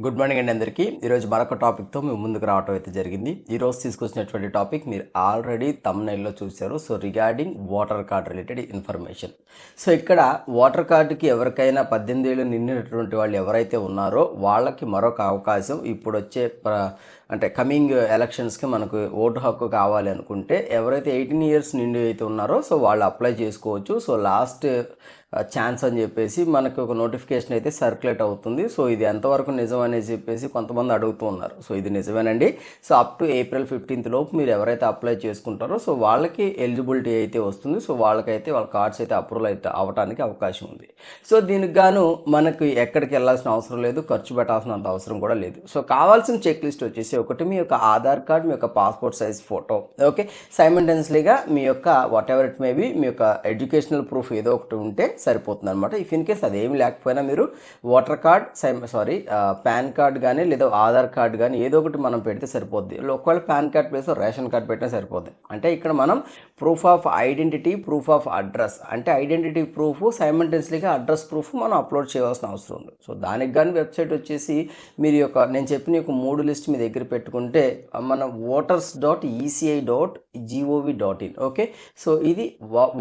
Good morning అండి అందరికీ. ఈరోజు మరొక టాపిక్‌తో మీ ముందుకు రావటం అయితే జరిగింది. ఈరోజు తీసుకొచ్చినటువంటి టాపిక్ మీరు ఆల్రెడీ థంబ్‌నెయిల్‌లో చూసారు. So, regarding voter card related information. So, ఇక్కడ ఓటర్ కార్డ్‌కి ఎవరికైనా 18 ఏళ్ళు నిండినటువంటి వాళ్ళు ఎవరైతే ఉన్నారో వాళ్ళకి మరొక అవకాశం ఇప్పుడొచ్చే అంటే కమింగ్ ఎలక్షన్స్‌కి మనకు ఓటు హక్కు కావాలి అనుకుంటే ఎవరైతే 18 ఇయర్స్ నిండి అయితే ఉన్నారో సో, వాళ్ళు అప్లై చేసుకోవచ్చు. సో, లాస్ట్ ఛాన్స్ అని చెప్పేసి మనకు ఒక నోటిఫికేషన్ అయితే సర్క్యులేట్ అవుతుంది. సో, ఇది ఎంతవరకు నిజం అనేసి చెప్పేసి కొంతమంది అడుగుతూ ఉన్నారు. సో, ఇది నిజమేనండి. So, up to April 15th లోపు మీరు ఎవరైతే అప్లై చేసుకుంటారో సో, వాళ్ళకి ఎలిజిబిలిటీ అయితే వస్తుంది. సో, వాళ్ళకైతే వాళ్ళ కార్డ్స్ అయితే అప్రూవల్ అయితే అవ్వడానికి అవకాశం ఉంది. సో, దీనికి గాను మనకు ఎక్కడికి వెళ్ళాల్సిన అవసరం లేదు. ఖర్చు పెట్టాల్సినంత అవసరం కూడా లేదు. సో, కావాల్సిన చెక్ లిస్ట్ వచ్చేసి ఒకటి మీ యొక్క ఆధార్ కార్డ్, మీ యొక్క పాస్పోర్ట్ సైజ్ ఫోటో, ఓకే. సైమల్టేనియస్లీగా మీ యొక్క whatever it may be మీ యొక్క ఎడ్యుకేషనల్ ప్రూఫ్ ఏదో ఒకటి ఉంటే సరిపోతుంది అనమాట. ఇఫ్ ఇన్ కేస్ అదేమి లేకపోయినా మీరు ఓటర్ కార్డ్ పాన్ కార్డ్ కానీ లేదా ఆధార్ కార్డ్ కానీ ఏదో ఒకటి మనం పెడితే సరిపోద్ది. ఒకవేళ పాన్ కార్డ్ ప్లేస్లో రేషన్ కార్డ్ పెట్టినా సరిపోద్ది. అంటే ఇక్కడ మనం proof of identity, proof of address, అంటే ఐడెంటిటీ ప్రూఫ్ సైమల్టేనియస్లీగా అడ్రస్ ప్రూఫ్ మనం అప్లోడ్ చేయాల్సిన అవసరం ఉంది. సో, దానికి కానీ వెబ్సైట్ వచ్చేసి మీరు యొక్క నేను చెప్పిన ఒక 3 లిస్ట్ మీ దగ్గర పెట్టుకుంటే మన voters.eci.gov.in, ఓకే. సో, ఇది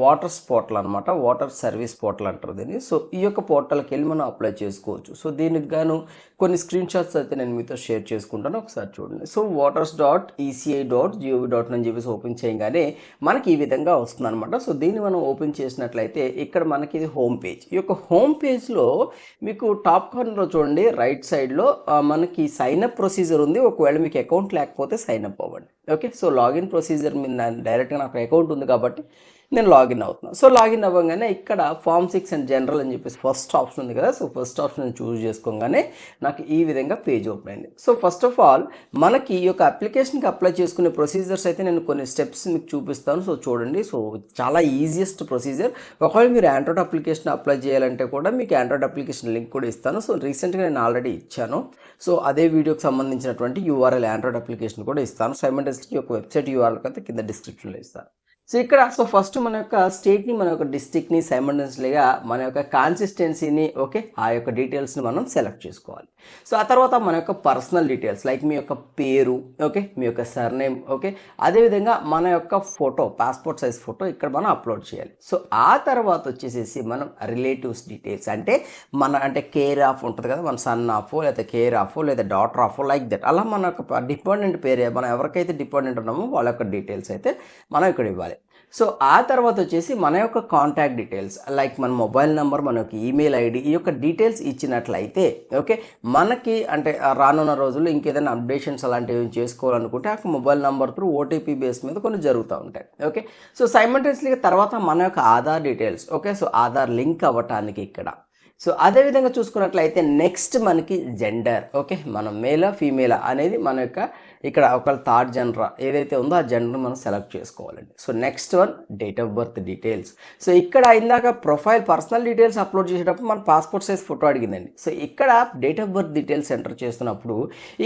వాటర్స్ పోర్టల్ అనమాట. వాటర్ సర్వీస్ పోర్టల్ అంటారు దీన్ని. సో, ఈ యొక్క పోర్టల్కి వెళ్ళి మనం అప్లై చేసుకోవచ్చు. సో, దీనికి గాను కొన్ని స్క్రీన్ షాట్స్ అయితే నేను మీతో షేర్ చేసుకుంటాను, ఒకసారి చూడండి. సో, waters.eci.gov.in అని చెప్పేసి ఓపెన్ చేయగానే మనకి ఈ విధంగా వస్తుంది అనమాట. సో, దీన్ని మనం ఓపెన్ చేసినట్లయితే ఇక్కడ మనకి ఇది హోమ్ పేజ్. ఈ యొక్క హోమ్ పేజ్లో మీకు టాప్ కార్నర్లో చూడండి రైట్ సైడ్లో మనకి సైన్ అప్ ప్రొసీజర్ ఉంది. ఒకవేళ మీకు అకౌంట్ లేకపోతే సైన్ అప్ అవ్వండి, ఓకే. సో, లాగిన్ ప్రొసీజర్ మీద డైరెక్ట్గా నాకు అకౌంట్ ఉంది కాబట్టి నేను లాగిన్ అవుతున్నాను. సో, లాగిన్ అవ్వగానే ఇక్కడ ఫామ్ 6 అండ్ జనరల్ అని చెప్పేసి ఫస్ట్ ఆప్షన్ ఉంది కదా. సో, ఫస్ట్ ఆప్షన్ చూస్ చేసుకోగానే నాకు ఈ విధంగా పేజ్ ఓపెన్ అయింది. సో, ఫస్ట్ ఆఫ్ ఆల్ మనకి ఈ యొక్క అప్లికేషన్కి అప్లై చేసుకునే ప్రొసీజర్స్ అయితే నేను కొన్ని స్టెప్స్ మీకు చూపిస్తాను. సో, చూడండి. సో, చాలా ఈజియెస్ట్ ప్రొసీజర్. ఒకవేళ మీరు ఆండ్రాయిడ్ అప్లికేషన్ అప్లై చేయాలంటే కూడా మీకు ఆండ్రాయిడ్ అప్లికేషన్ లింక్ కూడా ఇస్తాను. సో, రీసెంట్గా నేను ఆల్రెడీ ఇచ్చాను. సో, అదే వీడియోకి సంబంధించినటువంటి యూఆర్ఎల్ ఆండ్రాయిడ్ అప్లికేషన్ కూడా ఇస్తాను. సైమల్టేనియస్లీ ఒక వెబ్సైట్ యూఆర్ఎల్ అయితే కింద డిస్క్రిప్షన్లో ఇస్తాను. సో, ఇక్కడ ఫస్ట్ మన యొక్క స్టేట్ని, మన యొక్క డిస్ట్రిక్ట్ని, సైమల్టేనియస్లీగా మన యొక్క కాన్సిస్టెన్సీని, ఓకే, ఆ యొక్క డీటెయిల్స్ని మనం సెలెక్ట్ చేసుకోవాలి. సో, ఆ తర్వాత మన యొక్క పర్సనల్ డీటెయిల్స్ లైక్ మీ యొక్క పేరు, ఓకే, మీ యొక్క సర్నేమ్, ఓకే, అదేవిధంగా మన యొక్క ఫోటో, పాస్పోర్ట్ సైజ్ ఫోటో ఇక్కడ మనం అప్లోడ్ చేయాలి. సో, ఆ తర్వాత వచ్చేసేసి మనం రిలేటివ్స్ డీటెయిల్స్ అంటే కేర్ ఆఫ్ ఉంటుంది కదా, మన సన్ ఆఫో లేదా కేర్ ఆఫో లేదా డాటర్ ఆఫో లైక్ దట్, అలా మన యొక్క డిపెండెంట్ పేరు మనం ఎవరికైతే డిపెండెంట్ ఉన్నామో వాళ్ళ యొక్క డీటెయిల్స్ అయితే మనం ఇక్కడ ఇవ్వాలి. సో, ఆ తర్వాత వచ్చేసి మన యొక్క కాంటాక్ట్ డీటెయిల్స్ లైక్ మన మొబైల్ నెంబర్, మన యొక్క ఈమెయిల్ ఐడి, ఈ యొక్క డీటెయిల్స్ ఇచ్చినట్లయితే ఓకే, మనకి అంటే రానున్న రోజుల్లో ఇంకేదైనా అప్డేషన్స్ అలాంటివి చేసుకోవాలనుకుంటే ఆ mobile number through OTP base మీద కొన్ని జరుగుతూ ఉంటాయి, ఓకే. సో, సైమల్టేనియస్లీగా తర్వాత మన యొక్క Aadhaar details, okay. So, Aadhaar link అవ్వటానికి ఇక్కడ. సో, అదేవిధంగా చూసుకున్నట్లయితే నెక్స్ట్ మనకి జెండర్, ఓకే, మనం మేలా ఫీమేలా అనేది మన యొక్క ఇక్కడ ఒకవేళ థర్డ్ జెండర్ ఏదైతే ఉందో ఆ జెండర్ మనం సెలెక్ట్ చేసుకోవాలండి. So, next one date of birth details. So, ఇక్కడ ఇందాక ప్రొఫైల్ పర్సనల్ డీటెయిల్స్ అప్లోడ్ చేసేటప్పుడు మన పాస్పోర్ట్ సైజ్ ఫోటో అడిగిందండి. సో, ఇక్కడ date of birth details enter చేస్తున్నప్పుడు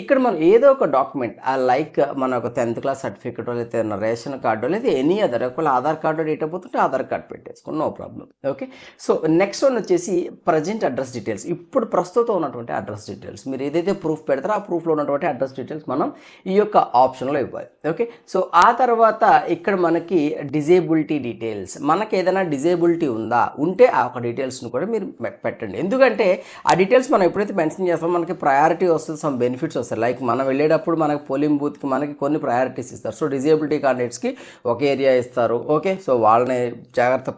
ఇక్కడ మనం ఏదో ఒక డాక్యుమెంట్ లైక్ మన ఒక 10th క్లాస్ సర్టిఫికేటో లేదా రేషన్ కార్డో లేదా ఎనీ అదర్, ఒకవేళ Aadhaar card date of birth ఉంటే ఆధార్ కార్డు పెట్టేసుకోండి, no problem, okay. So, next one వచ్చేసి ప్రజెంట్ అడ్రస్ డీటెయిల్స్. ఇప్పుడు ప్రస్తుతం ఉన్నటువంటి అడ్రస్ డీటెయిల్స్ మీరు ఏదైతే ప్రూఫ్ పెడతారో ఆ ప్రూఫ్లో ఉన్నటువంటి అడ్రస్ డీటెయిల్స్ మనం ఈ యొక్క ఆప్షన్లో ఇవ్వాలి, ఓకే. సో, ఆ తర్వాత ఇక్కడ మనకి డిజేబిలిటీ డీటెయిల్స్, మనకి ఏదైనా డిజేబిలిటీ ఉంటే ఆ ఒక డీటెయిల్స్ని కూడా మీరు పెట్టండి. ఎందుకంటే ఆ డీటెయిల్స్ మనం ఎప్పుడైతే మెన్షన్ చేస్తామో మనకి ప్రయారిటీ వస్తుంది, సమ్ బెనిఫిట్స్ వస్తాయి. లైక్ మనం వెళ్ళేటప్పుడు మనకి పోలింగ్ బూత్కి మనకి కొన్ని ప్రయారిటీస్ ఇస్తారు. సో, డిజేబిలిటీ క్యాండిడేట్స్కి ఒక ఏరియా ఇస్తారు, ఓకే. సో, వాళ్ళని జాగ్రత్త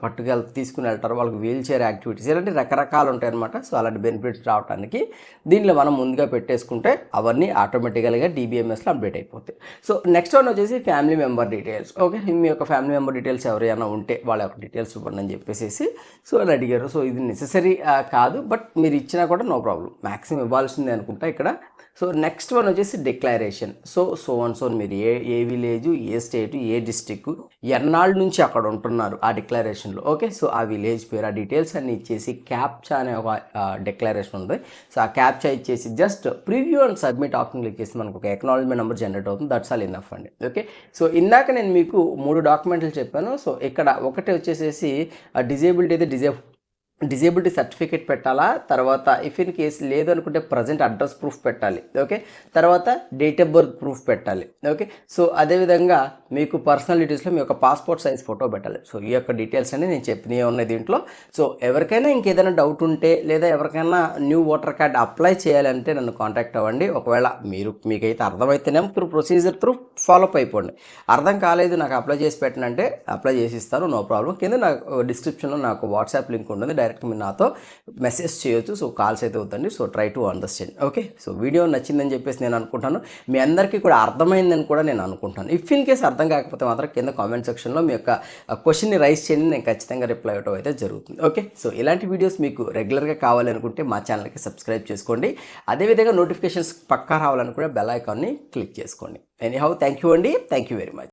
తీసుకుని వెళ్తారు, వాళ్ళకి వీల్ చైర్ యాక్టివిటీస్ ఇలాంటి రకరకాలు ఉంటాయి అనమాట. సో, అలాంటి బెనిఫిట్స్ రావడానికి దీనిలో మనం ముందుగా పెట్టేసుకుంటే అవన్నీ ఆటోమేటికల్గా DBMSలో అప్డేట్ అయిపోతాయి. సో, నెక్స్ట్ వన్ వచ్చేసి ఫ్యామిలీ మెంబర్ డీటెయిల్స్, ఓకే. మీ యొక్క ఫ్యామిలీ మెంబర్ డీటెయిల్స్ ఎవరైనా ఉంటే వాళ్ళ యొక్క డీటెయిల్స్ ఇవ్వండి అని చెప్పేసి సో అని అడిగారు. సో, ఇది నెససరీ కాదు, బట్ మీరు ఇచ్చినా కూడా నో ప్రాబ్లం, మ్యాక్సిమం ఇవ్వాల్సిందే అనుకుంటా ఇక్కడ. సో, నెక్స్ట్ వన్ వచ్చేసి డిక్లరేషన్. సో మీరు ఏ విలేజ్, ఏ స్టేట్, ఏ డిస్టిక్, ఎన్నాళ్ళ నుంచి అక్కడ ఉంటున్నారు ఆ డిక్లరేషన్లో, ఓకే. సో, ఆ విలేజ్ పేరు, ఆ డీటెయిల్స్ అన్ని ఇచ్చేసి క్యాప్చా అనే ఒక డిక్లరేషన్ ఉంది. సో, ఆ క్యాప్చా ఇచ్చేసి just preview and submit option click చేసి మనకు ఒక ఎక్నాలజ్మెంట్ నెంబర్ జనరేట్ అవుతుంది. దట్స్ ఆల్ ఇనఫ్ అండి, ఓకే. సో, ఇందాక నేను మీకు 3 డాక్యుమెంట్లు చెప్పాను. సో, ఇక్కడ ఒకటి వచ్చేసేసి డిజేబిలిటీ అయితే డిజేబిలిటీ సర్టిఫికేట్ పెట్టాలా, తర్వాత ఇఫ్ ఇన్ కేస్ లేదు అనుకుంటే ప్రజెంట్ అడ్రస్ ప్రూఫ్ పెట్టాలి. ఓకే, తర్వాత డేట్ ఆఫ్ బర్త్ ప్రూఫ్ పెట్టాలి. ఓకే, సో అదేవిధంగా మీకు పర్సనల్ డీటెయిల్స్లో మీ యొక్క పాస్పోర్ట్ సైజ్ ఫోటో పెట్టాలి. సో ఈ యొక్క డీటెయిల్స్ అన్ని నేను చెప్పినవి ఉన్నాయి దీంట్లో. సో ఎవరికైనా ఇంకేదైనా డౌట్ ఉంటే లేదా ఎవరికైనా న్యూ ఓటర్ కార్డ్ అప్లై చేయాలంటే నన్ను కాంటాక్ట్ అవ్వండి. ఒకవేళ మీకైతే అర్థమైతేనే ప్రొసీజర్ త్రూ ఫాలోఅప్ అయిపోండి. అర్థం కాలేదు నాకు అప్లై చేసి పెట్టనంటే అప్లై చేసి ఇస్తాను, నో ప్రాబ్లం. కింద నాకు డిస్క్రిప్షన్లో నాకు వాట్సాప్ లింక్ ఉంటుంది, డైరెక్ట్ మీరు నాతో మెసేజ్ చేయొచ్చు. సో కాల్స్ అయితే అవుతుంది. So try to understand. Okay, so video నచ్చిందని చెప్పేసి నేను అనుకుంటాను, మీ అందరికీ కూడా అర్థమైందని కూడా నేను అనుకుంటాను. ఇఫ్ ఇన్ కేస్ అర్థం కాకపోతే మాత్రం కింద కామెంట్ సెక్షన్లో మీ యొక్క క్వశ్చన్ని రైజ్ చేయండి, నేను ఖచ్చితంగా రిప్లై అవ్వడం అయితే జరుగుతుంది. ఓకే, సో ఇలాంటి వీడియోస్ మీకు రెగ్యులర్గా కావాలనుకుంటే మా ఛానల్కి సబ్స్క్రైబ్ చేసుకోండి. అదేవిధంగా నోటిఫికేషన్స్ పక్కా రావాలనుకుంటే బెల్ ఐకాన్ని క్లిక్ చేసుకోండి. ఎనీహౌ థ్యాంక్ యూ అండి, థ్యాంక్ యూ వెరీ మచ్.